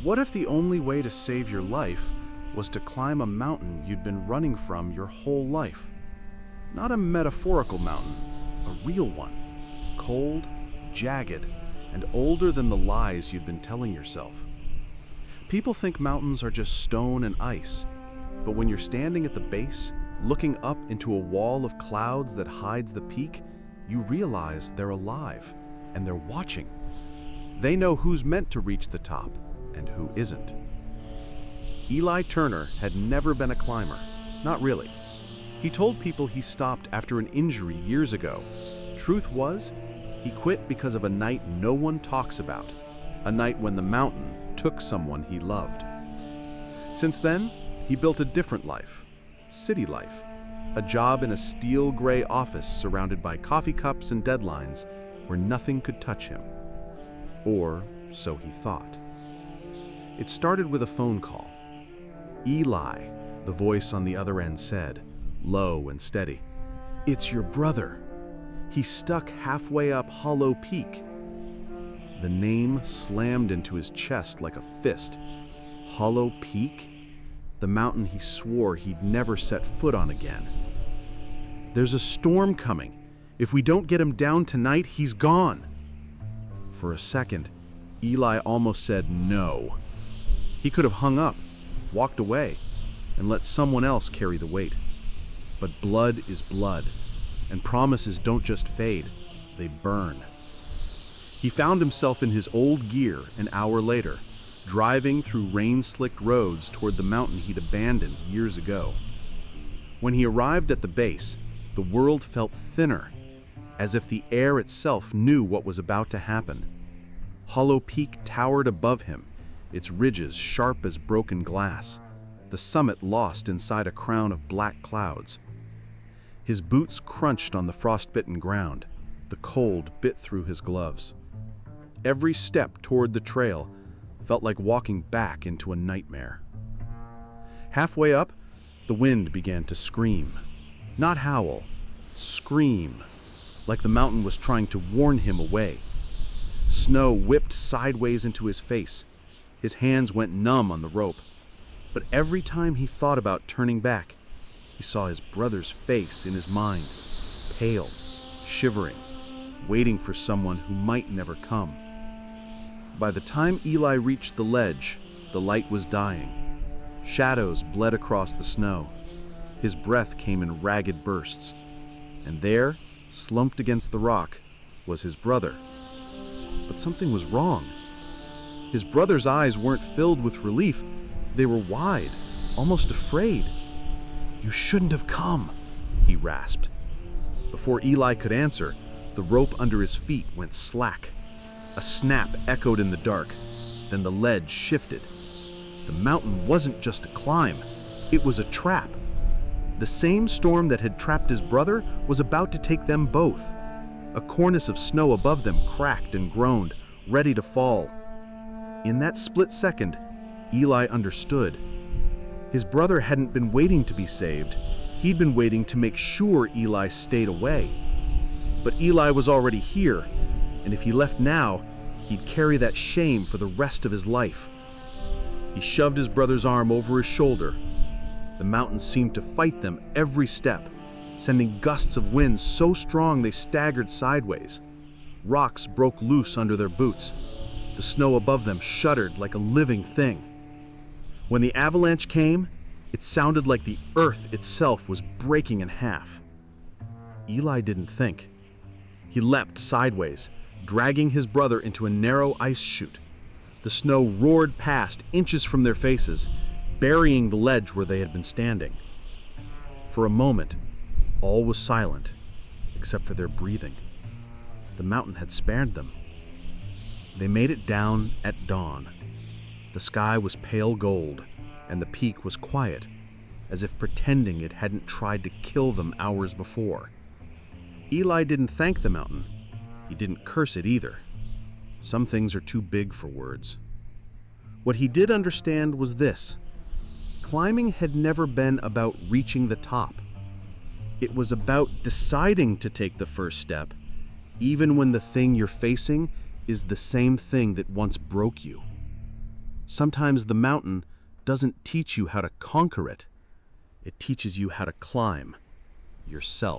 What if the only way to save your life was to climb a mountain you'd been running from your whole life? Not a metaphorical mountain, a real one. Cold, jagged, and older than the lies you'd been telling yourself. People think mountains are just stone and ice, but when you're standing at the base, looking up into a wall of clouds that hides the peak, you realize they're alive, and they're watching. They know who's meant to reach the top and who isn't. Eli Turner had never been a climber, not really. He told people he stopped after an injury years ago. Truth was, he quit because of a night no one talks about, a night when the mountain took someone he loved. Since then, he built a different life, city life, a job in a steel gray office surrounded by coffee cups and deadlines where nothing could touch him. Or so he thought. It started with a phone call. Eli, the voice on the other end said, low and steady. "It's your brother. He's stuck halfway up Hollow Peak." The name slammed into his chest like a fist. Hollow Peak? The mountain he swore he'd never set foot on again. "There's a storm coming. If we don't get him down tonight, he's gone." For a second, Eli almost said no. He could have hung up, walked away, and let someone else carry the weight. But blood is blood, and promises don't just fade, they burn. He found himself in his old gear an hour later, driving through rain-slicked roads toward the mountain he'd abandoned years ago. When he arrived at the base, the world felt thinner, as if the air itself knew what was about to happen. Hollow Peak towered above him, its ridges sharp as broken glass, the summit lost inside a crown of black clouds. His boots crunched on the frostbitten ground, the cold bit through his gloves. Every step toward the trail felt like walking back into a nightmare. Halfway up, the wind began to scream. Not howl, scream, like the mountain was trying to warn him away. Snow whipped sideways into his face. His hands went numb on the rope. But every time he thought about turning back, he saw his brother's face in his mind, pale, shivering, waiting for someone who might never come. By the time Eli reached the ledge, the light was dying. Shadows bled across the snow. His breath came in ragged bursts. And there, slumped against the rock, was his brother. But something was wrong. His brother's eyes weren't filled with relief. They were wide, almost afraid. "You shouldn't have come," he rasped. Before Eli could answer, the rope under his feet went slack. A snap echoed in the dark. Then the ledge shifted. The mountain wasn't just a climb. It was a trap. The same storm that had trapped his brother was about to take them both. A cornice of snow above them cracked and groaned, ready to fall. In that split second, Eli understood. His brother hadn't been waiting to be saved. He'd been waiting to make sure Eli stayed away. But Eli was already here, and if he left now, he'd carry that shame for the rest of his life. He shoved his brother's arm over his shoulder. The mountains seemed to fight them every step, sending gusts of wind so strong they staggered sideways. Rocks broke loose under their boots. The snow above them shuddered like a living thing. When the avalanche came, it sounded like the earth itself was breaking in half. Eli didn't think. He leapt sideways, dragging his brother into a narrow ice chute. The snow roared past inches from their faces, burying the ledge where they had been standing. For a moment, all was silent, except for their breathing. The mountain had spared them. They made it down at dawn. The sky was pale gold, and the peak was quiet, as if pretending it hadn't tried to kill them hours before. Eli didn't thank the mountain. He didn't curse it either. Some things are too big for words. What he did understand was this: climbing had never been about reaching the top. It was about deciding to take the first step, even when the thing you're facing is the same thing that once broke you. Sometimes the mountain doesn't teach you how to conquer it. It teaches you how to climb yourself.